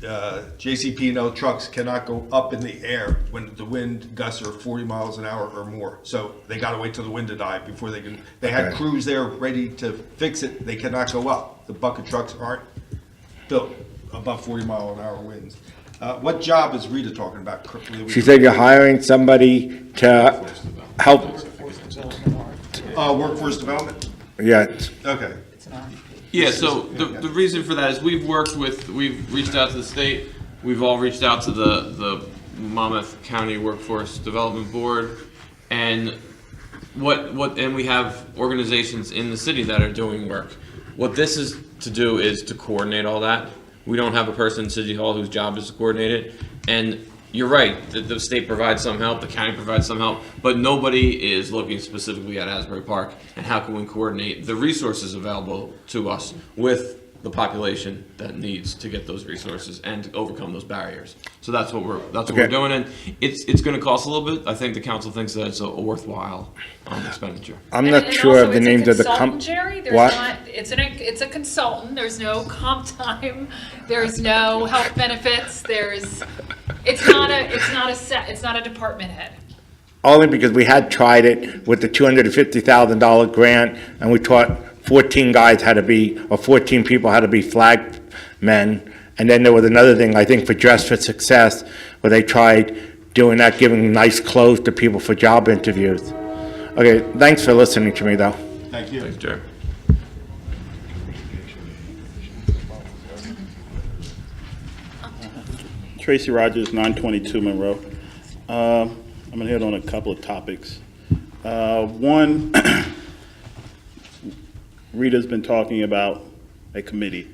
JCP&L trucks cannot go up in the air when the wind gusts are 40 miles an hour or more. So they gotta wait till the wind to die before they can, they had Okay. crews there ready to fix it, they cannot go up. The bucket trucks aren't built above 40-mile-an-hour winds. What job is Rita talking about? She said you're hiring somebody to help, Workforce development? yes. Okay. Yeah, so the reason for that is we've reached out to the state, we've all reached out to the Monmouth County Workforce Development Board, and and we have organizations in the city that are doing work. What this is to do is to coordinate all that. We don't have a person in City Hall whose job is to coordinate it, and you're right, the state provides some help, the county provides some help, but nobody is looking specifically at Asbury Park and how can we coordinate the resources available to us with the population that needs to get those resources and to overcome those barriers. So that's what we're doing, and it's going to cost a little bit. I think the council thinks that it's a worthwhile expenditure. I'm not sure of the names of the company. Jerry, there's What? not, it's a consultant, there's no comp time, there's no health benefits, it's not a department head. Only because we had tried it with the $250,000 grant, and we taught 14 guys how to be, or 14 people how to be flag men. And then there was another thing, I think, for Dress for Success, where they tried doing that, giving nice clothes to people for job interviews. Okay, thanks for listening to me, though. Thank you. Thanks, Jerry. Tracy Rogers, 922 Monroe. I'm going to hit on a couple of topics. One, Rita's been talking about a committee.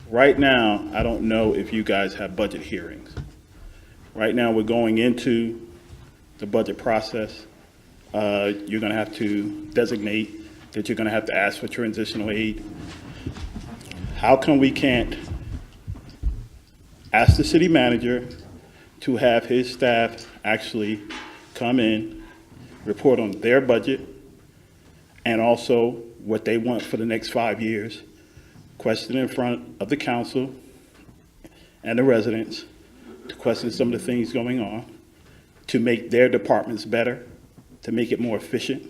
Right now, I don't know if you guys have budget hearings. Right now, we're going into the budget process. You're going to have to designate that you're going to have to ask for transitional aid. How come we can't ask the city manager to have his staff actually come in, report on their budget, and also what they want for the next 5 years, question in front of the council and the residents, to question some of the things going on, to make their departments better, to make it more efficient,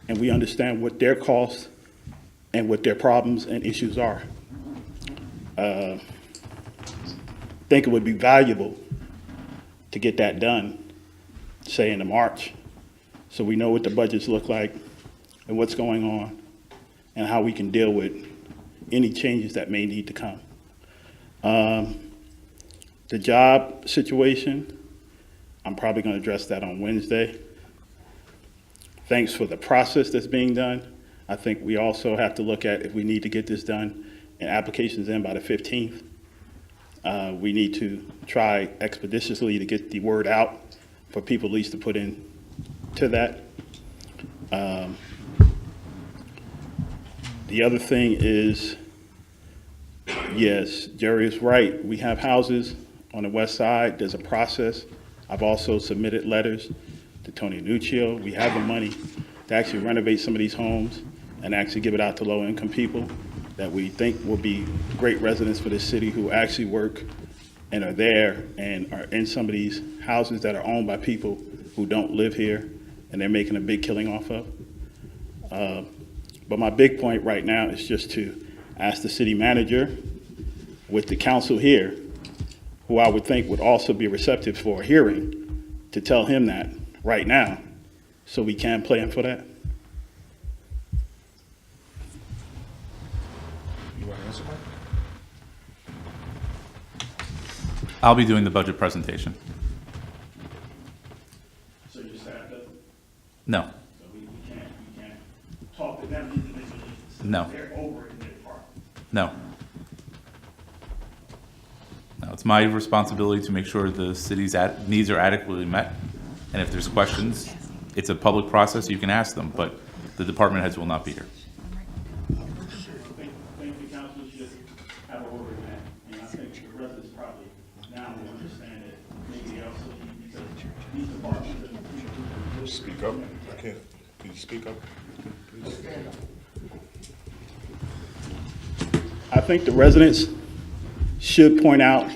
and we understand what their costs and what their problems and issues are. I think it would be valuable to get that done, say in March, so we know what the budgets look like and what's going on and how we can deal with any changes that may need to come. The job situation, I'm probably going to address that on Wednesday. Thanks for the process that's being done. I think we also have to look at if we need to get this done and applications in by the 15th. We need to try expeditiously to get the word out for people at least to put in to that. The other thing is, yes, Jerry is right. We have houses on the west side. There's a process. I've also submitted letters to Tony Nuccio. We have the money to actually renovate some of these homes and actually give it out to low-income people that we think will be great residents for this city who actually work and are there and are in some of these houses that are owned by people who don't live here and they're making a big killing off of. But my big point right now is just to ask the city manager with the council here, who I would think would also be receptive for a hearing, to tell him that right now so we can plan for that. You want to answer that? I'll be doing the budget presentation. So you just have to, No, so we can't talk to them individually. No. They're over in their department. no. No, it's my responsibility to make sure the city's needs are adequately met. And if there's questions, it's a public process, you can ask them, but the department heads will not be here. I think the council should have a word in that, and I think the residents probably now will understand it, maybe also because these departments are. Speak up. I can't. Can you speak up? Please. I think the residents should point out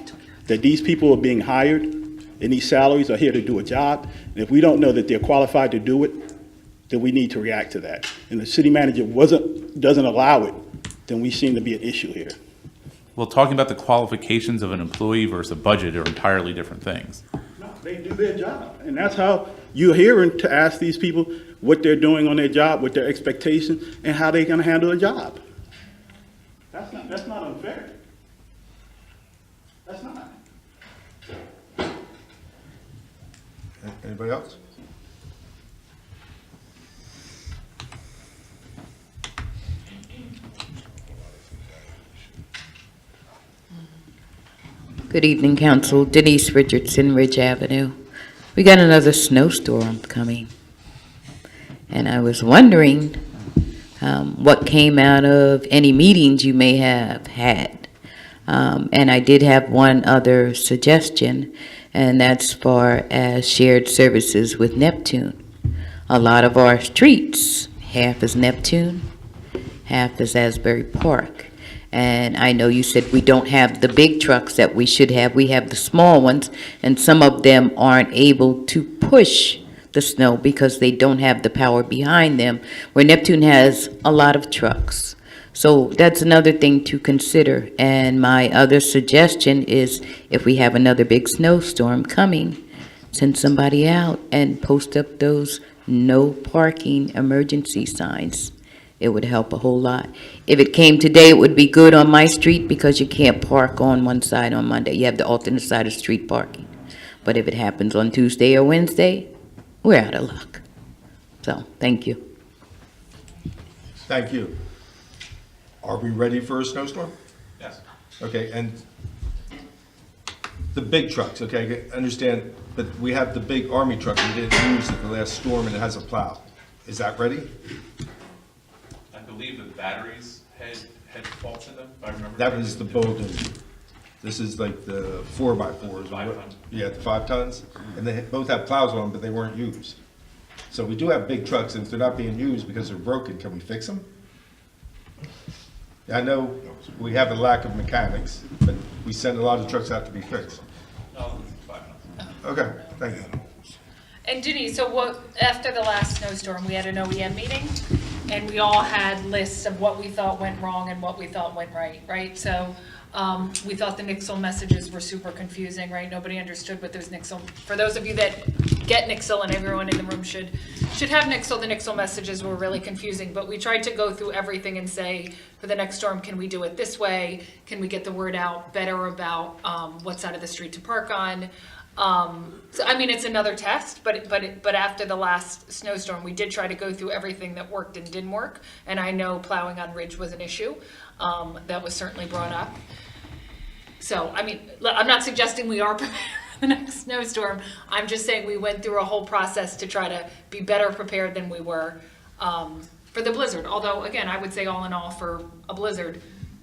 that these people are being hired and these salaries are here to do a job. And if we don't know that they're qualified to do it, then we need to react to that. And the city manager doesn't allow it, then we seem to be an issue here. Well, talking about the qualifications of an employee versus a budget are entirely different things. No, they do their job. And that's how you're hearing to ask these people what they're doing on their job, what their expectations, and how they're gonna handle the job. That's not unfair. That's not. Anybody else? Good evening, Council. Denise Richardson, Ridge Avenue. We got another snowstorm coming. And I was wondering what came out of any meetings you may have had. And I did have one other suggestion, and that's far as shared services with Neptune. A lot of our streets, half is Neptune, half is Asbury Park. And I know you said we don't have the big trucks that we should have. We have the small ones, and some of them aren't able to push the snow because they don't have the power behind them, where Neptune has a lot of trucks. So that's another thing to consider. And my other suggestion is if we have another big snowstorm coming, send somebody out and post up those no parking emergency signs. It would help a whole lot. If it came today, it would be good on my street because you can't park on one side on Monday. You have the alternate side of street parking. But if it happens on Tuesday or Wednesday, we're out of luck. So, thank you. Thank you. Are we ready for a snowstorm? Yes. Okay, and the big trucks, okay, I understand, but we have the big army truck we didn't use at the last storm and it has a plow. Is that ready? I believe the batteries had faults in them, if I remember. That was the Bowden. This is like the 4x4s. 5 tons. Yeah, the 5 tons. And they both have plows on them, but they weren't used. So we do have big trucks, and if they're not being used because they're broken, can we fix them? I know we have a lack of mechanics, but we send a lot of trucks out to be fixed. No, 5 tons. Okay, thank you. And Denise, so what, after the last snowstorm, we had an OEM meeting, and we all had lists of what we thought went wrong and what we thought went right? So, we thought the Nixle messages were super confusing, right? Nobody understood what those Nixle, for those of you that get Nixle, and everyone in the room should have Nixle, the Nixle messages were really confusing, but we tried to go through everything and say, for the next storm, can we do it this way? Can we get the word out better about, what side of the street to park on? So, I mean, it's another test, but after the last snowstorm, we did try to go through everything that worked and didn't work. And I know plowing on Ridge was an issue, that was certainly brought up. So, I mean, I'm not suggesting we are prepared for the next snowstorm. I'm just saying we went through a whole process to try to be better prepared than we were, for the blizzard. Although, again, I would say all in all, for a blizzard,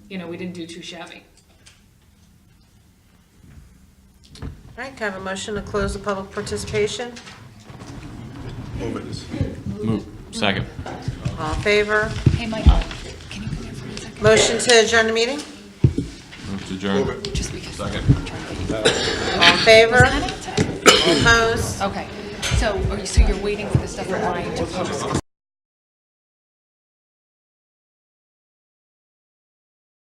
we didn't do too shabby. All right, can I have a motion to close the public participation? Move it. Move. Second. All in favor? Hey, Mike, can you come here for a second? Motion to adjourn the meeting? Move to adjourn. Just because. Second. All in favor? All opposed? Okay, so you're waiting for the stuff for Ryan to post?